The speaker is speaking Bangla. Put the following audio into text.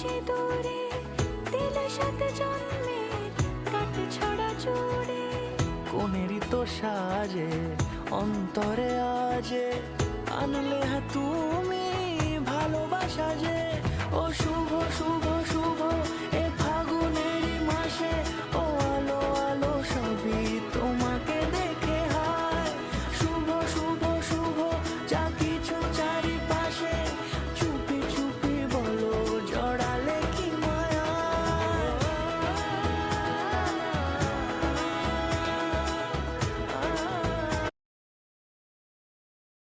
সিঁদুরে দিলে সাথে জন্মের কাট ছড়া জুড়ে। কোনেরই তো সাজে অন্তরে আজে আনলে তুমি ভালোবাসা যে। ও শুভ শুভ শুভ